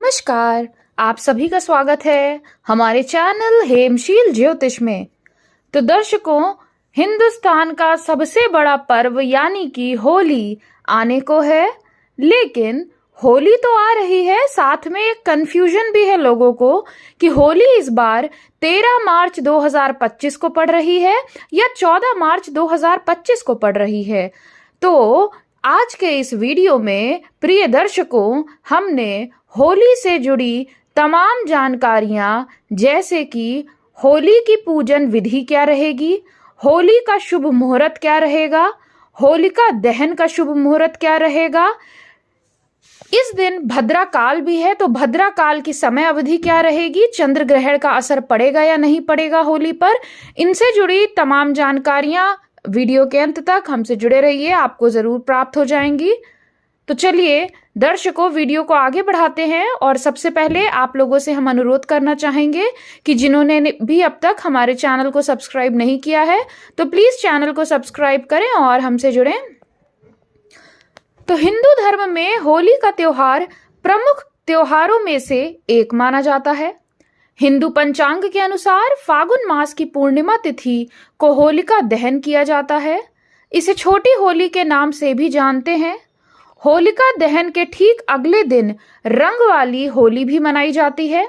नमस्कार। आप सभी का स्वागत है हमारे चैनल हेमशील ज्योतिष में। तो दर्शकों, हिंदुस्तान का सबसे बड़ा पर्व यानी कि होली आने को है। लेकिन होली तो आ रही है, साथ में एक कंफ्यूजन भी है लोगों को कि होली इस बार 13 मार्च 2025 को पड़ रही है या 14 मार्च 2025 को पड़ रही है। तो आज के इस वीडियो में प्रिय दर्शकों, हमने होली से जुड़ी तमाम जानकारियां, जैसे कि होली की पूजन विधि क्या रहेगी, होली का शुभ मुहूर्त क्या रहेगा, होलिका दहन का शुभ मुहूर्त क्या रहेगा, इस दिन भद्रा काल भी है तो भद्रा काल की समय अवधि क्या रहेगी, चंद्र ग्रहण का असर पड़ेगा या नहीं पड़ेगा होली पर, इनसे जुड़ी तमाम जानकारियां वीडियो के अंत तक हमसे जुड़े रहिए, आपको जरूर प्राप्त हो जाएंगी। तो चलिए दर्शकों, वीडियो को आगे बढ़ाते हैं। और सबसे पहले आप लोगों से हम अनुरोध करना चाहेंगे कि जिन्होंने भी अब तक हमारे चैनल को सब्सक्राइब नहीं किया है तो प्लीज चैनल को सब्सक्राइब करें और हमसे जुड़ें। तो हिंदू धर्म में होली का त्योहार प्रमुख त्योहारों में से एक माना जाता है। हिंदू पंचांग के अनुसार फागुन मास की पूर्णिमा तिथि को होलिका दहन किया जाता है। इसे छोटी होली के नाम से भी जानते हैं। होलिका दहन के ठीक अगले दिन रंग वाली होली भी मनाई जाती है।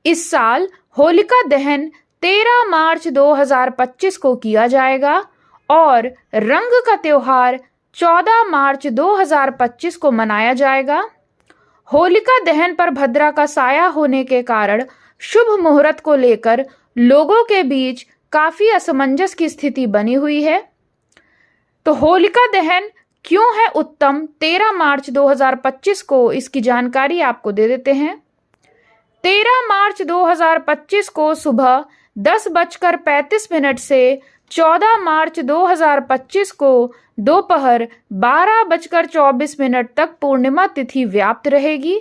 इस साल होलिका दहन 13 मार्च 2025 को किया जाएगा और रंग का त्योहार 14 मार्च 2025 को मनाया जाएगा। होलिका दहन पर भद्रा का साया होने के कारण शुभ मुहूर्त को लेकर लोगों के बीच काफी असमंजस की स्थिति बनी हुई है। तो होलिका दहन क्यों है उत्तम 13 मार्च 2025 को, इसकी जानकारी आपको दे देते हैं। 13 मार्च 2025 को सुबह 10:35 से 14 मार्च 2025 को दोपहर 12:24 तक पूर्णिमा तिथि व्याप्त रहेगी।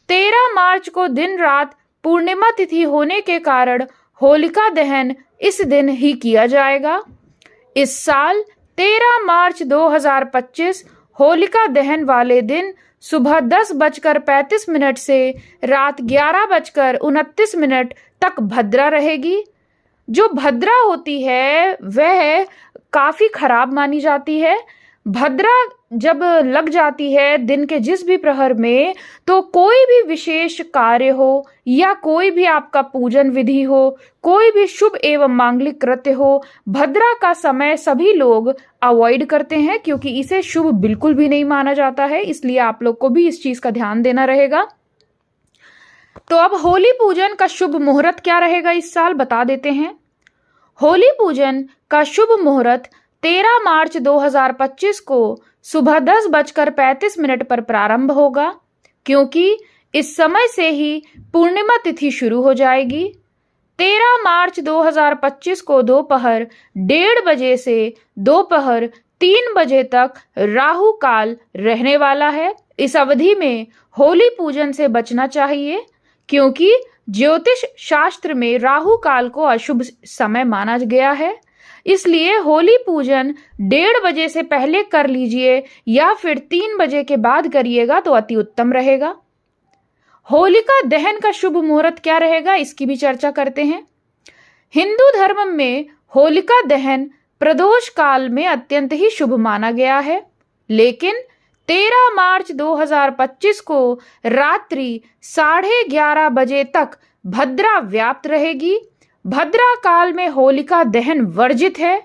13 मार्च को दिन रात पूर्णिमा तिथि होने के कारण होलिका दहन इस दिन ही किया जाएगा। इस साल 13 मार्च 2025 होलिका दहन वाले दिन सुबह 10:35 से रात 11:29 तक भद्रा रहेगी। जो भद्रा होती है वह काफी खराब मानी जाती है। भद्रा जब लग जाती है दिन के जिस भी प्रहर में, तो कोई भी विशेष कार्य हो या कोई भी आपका पूजन विधि हो, कोई भी शुभ एवं मांगलिक कृत्य हो, भद्रा का समय सभी लोग अवॉइड करते हैं क्योंकि इसे शुभ बिल्कुल भी नहीं माना जाता है। इसलिए आप लोग को भी इस चीज का ध्यान देना रहेगा। तो अब होली पूजन का शुभ मुहूर्त क्या रहेगा इस साल बता देते हैं। होली पूजन का शुभ मुहूर्त 13 मार्च 2025 को सुबह 10:35 पर प्रारंभ होगा, क्योंकि इस समय से ही पूर्णिमा तिथि शुरू हो जाएगी। 13 मार्च 2025 को दोपहर 1:30 बजे से दोपहर 3 बजे तक राहु काल रहने वाला है। इस अवधि में होली पूजन से बचना चाहिए, क्योंकि ज्योतिष शास्त्र में राहु काल को अशुभ समय माना गया है। इसलिए होली पूजन 1:30 बजे से पहले कर लीजिए या फिर 3 बजे के बाद करिएगा तो अति उत्तम रहेगा। होलिका दहन का शुभ मुहूर्त क्या रहेगा इसकी भी चर्चा करते हैं। हिंदू धर्म में होलिका दहन प्रदोष काल में अत्यंत ही शुभ माना गया है, लेकिन 13 मार्च 2025 को रात्रि 11:30 बजे तक भद्रा व्याप्त रहेगी। भद्रा काल में होलिका दहन वर्जित है।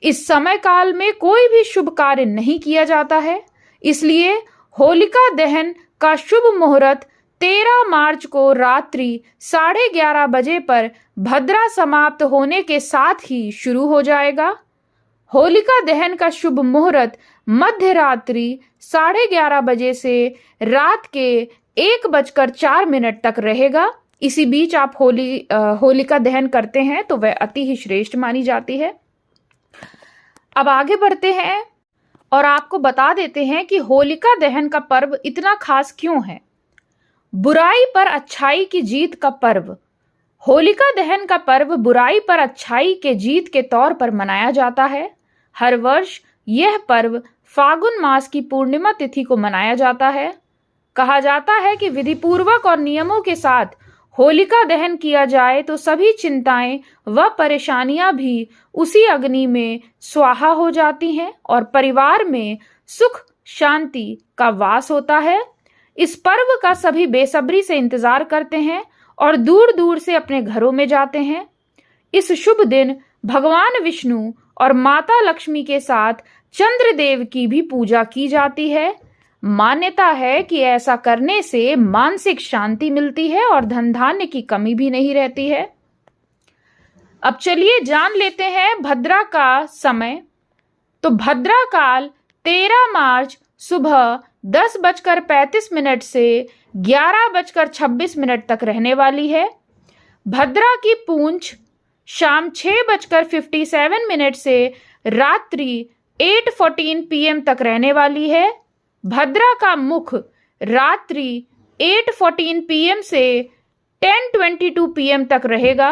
इस समय काल में कोई भी शुभ कार्य नहीं किया जाता है। इसलिए होलिका दहन का शुभ मुहूर्त 13 मार्च को रात्रि 11:30 बजे पर भद्रा समाप्त होने के साथ ही शुरू हो जाएगा। होलिका दहन का शुभ मुहूर्त मध्य रात्रि 11:30 बजे से रात के 1:04 तक रहेगा। इसी बीच आप होलिका दहन करते हैं तो वह अति ही श्रेष्ठ मानी जाती है। अब आगे बढ़ते हैं और आपको बता देते हैं कि होलिका दहन का पर्व इतना खास क्यों है। बुराई पर अच्छाई की जीत का पर्व। होलिका दहन का पर्व बुराई पर अच्छाई के जीत के तौर पर मनाया जाता है। हर वर्ष यह पर्व फागुन मास की पूर्णिमा तिथि को मनाया जाता है। कहा जाता है कि विधिपूर्वक और नियमों के साथ होलिका दहन किया जाए तो सभी चिंताएं व परेशानियां भी उसी अग्नि में स्वाहा हो जाती हैं और परिवार में सुख शांति का वास होता है। इस पर्व का सभी बेसब्री से इंतजार करते हैं और दूर दूर से अपने घरों में जाते हैं। इस शुभ दिन भगवान विष्णु और माता लक्ष्मी के साथ चंद्रदेव की भी पूजा की जाती है। मान्यता है कि ऐसा करने से मानसिक शांति मिलती है और धन धान्य की कमी भी नहीं रहती है। अब चलिए जान लेते हैं भद्रा का समय। तो भद्रा काल 13 मार्च सुबह 10:35 से 11:26 तक रहने वाली है। भद्रा की पूंछ शाम 6:57 से रात्रि 8:14 PM तक रहने वाली है। भद्रा का मुख रात्रि 8:14 PM से 10:22 PM तक रहेगा।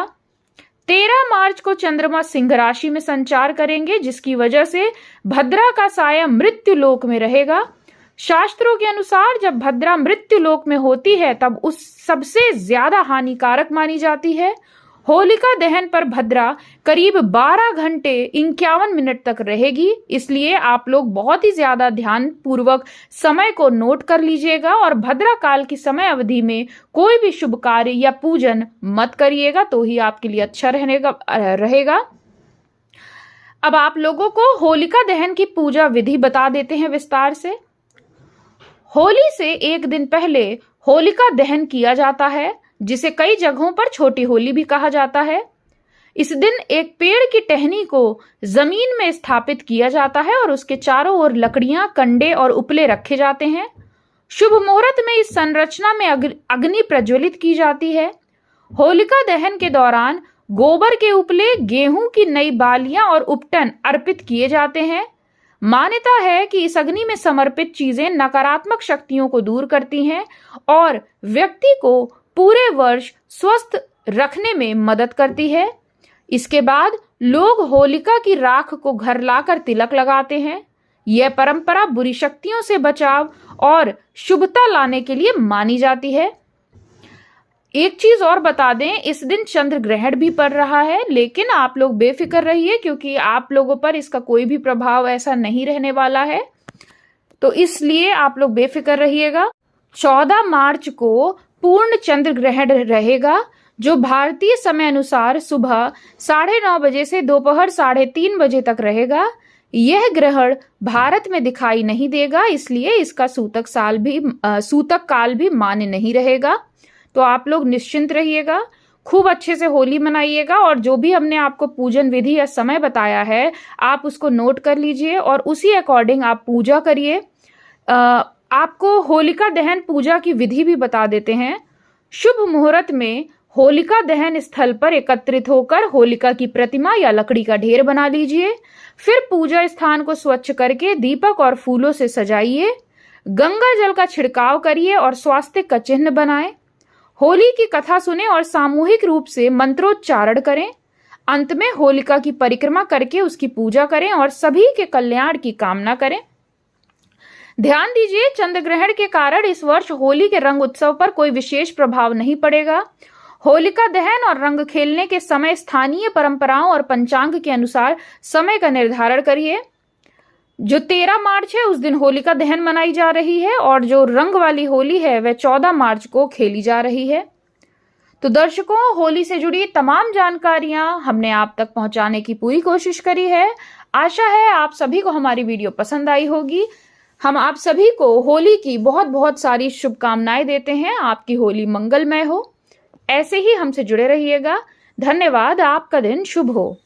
13 मार्च को चंद्रमा सिंह राशि में संचार करेंगे, जिसकी वजह से भद्रा का साया मृत्यु लोक में रहेगा। शास्त्रों के अनुसार जब भद्रा मृत्यु लोक में होती है तब उस सबसे ज्यादा हानिकारक मानी जाती है। होलिका दहन पर भद्रा करीब 12 घंटे 51 मिनट तक रहेगी, इसलिए आप लोग बहुत ही ज्यादा ध्यान पूर्वक समय को नोट कर लीजिएगा और भद्रा काल की समय अवधि में कोई भी शुभ कार्य या पूजन मत करिएगा, तो ही आपके लिए अच्छा रहेगा। अब आप लोगों को होलिका दहन की पूजा विधि बता देते हैं विस्तार से। होली से एक दिन पहले होलिका दहन किया जाता है, जिसे कई जगहों पर छोटी होली भी कहा जाता है। इस दिन एक पेड़ की टहनी को जमीन में स्थापित किया जाता है और उसके चारों ओर लकड़ियां, कंडे और उपले रखे जाते हैं। शुभ मुहूर्त में इस संरचना में अग्नि प्रज्वलित की जाती है। होलिका दहन के दौरान गोबर के उपले, गेहूं की नई बालियां और उपटन अर्पित किए जाते हैं। मान्यता है कि इस अग्नि में समर्पित चीजें नकारात्मक शक्तियों को दूर करती हैं और व्यक्ति को पूरे वर्ष स्वस्थ रखने में मदद करती है। इसके बाद लोग होलिका की राख को घर लाकर तिलक लगाते हैं। यह परंपरा बुरी शक्तियों से बचाव और शुभता लाने के लिए मानी जाती है। एक चीज और बता दें, इस दिन चंद्र ग्रहण भी पड़ रहा है, लेकिन आप लोग बेफिक्र रहिए क्योंकि आप लोगों पर इसका कोई भी प्रभाव ऐसा नहीं रहने वाला है, तो इसलिए आप लोग बेफिक्र रहिएगा। 14 मार्च को पूर्ण चंद्र ग्रहण रहेगा, जो भारतीय समय अनुसार सुबह 9:30 बजे से दोपहर 3:30 बजे तक रहेगा। यह ग्रहण भारत में दिखाई नहीं देगा, इसलिए इसका सूतक काल भी मान्य नहीं रहेगा। तो आप लोग निश्चिंत रहिएगा, खूब अच्छे से होली मनाइएगा और जो भी हमने आपको पूजन विधि या समय बताया है आप उसको नोट कर लीजिए और उसी अकॉर्डिंग आप पूजा करिए। आपको होलिका दहन पूजा की विधि भी बता देते हैं। शुभ मुहूर्त में होलिका दहन स्थल पर एकत्रित होकर होलिका की प्रतिमा या लकड़ी का ढेर बना लीजिए। फिर पूजा स्थान को स्वच्छ करके दीपक और फूलों से सजाइए। गंगा जल का छिड़काव करिए और स्वास्तिक का चिन्ह बनाएं। होली की कथा सुने और सामूहिक रूप से मंत्रोच्चारण करें। अंत में होलिका की परिक्रमा करके उसकी पूजा करें और सभी के कल्याण की कामना करें। ध्यान दीजिए, चंद्र ग्रहण के कारण इस वर्ष होली के रंग उत्सव पर कोई विशेष प्रभाव नहीं पड़ेगा। होलिका दहन और रंग खेलने के समय स्थानीय परंपराओं और पंचांग के अनुसार समय का निर्धारण करिए। जो 13 मार्च है उस दिन होलिका दहन मनाई जा रही है और जो रंग वाली होली है वह 14 मार्च को खेली जा रही है। तो दर्शकों, होली से जुड़ी तमाम जानकारियां हमने आप तक पहुंचाने की पूरी कोशिश करी है। आशा है आप सभी को हमारी वीडियो पसंद आई होगी। हम आप सभी को होली की बहुत बहुत सारी शुभकामनाएं देते हैं। आपकी होली मंगलमय हो। ऐसे ही हमसे जुड़े रहिएगा। धन्यवाद। आपका दिन शुभ हो।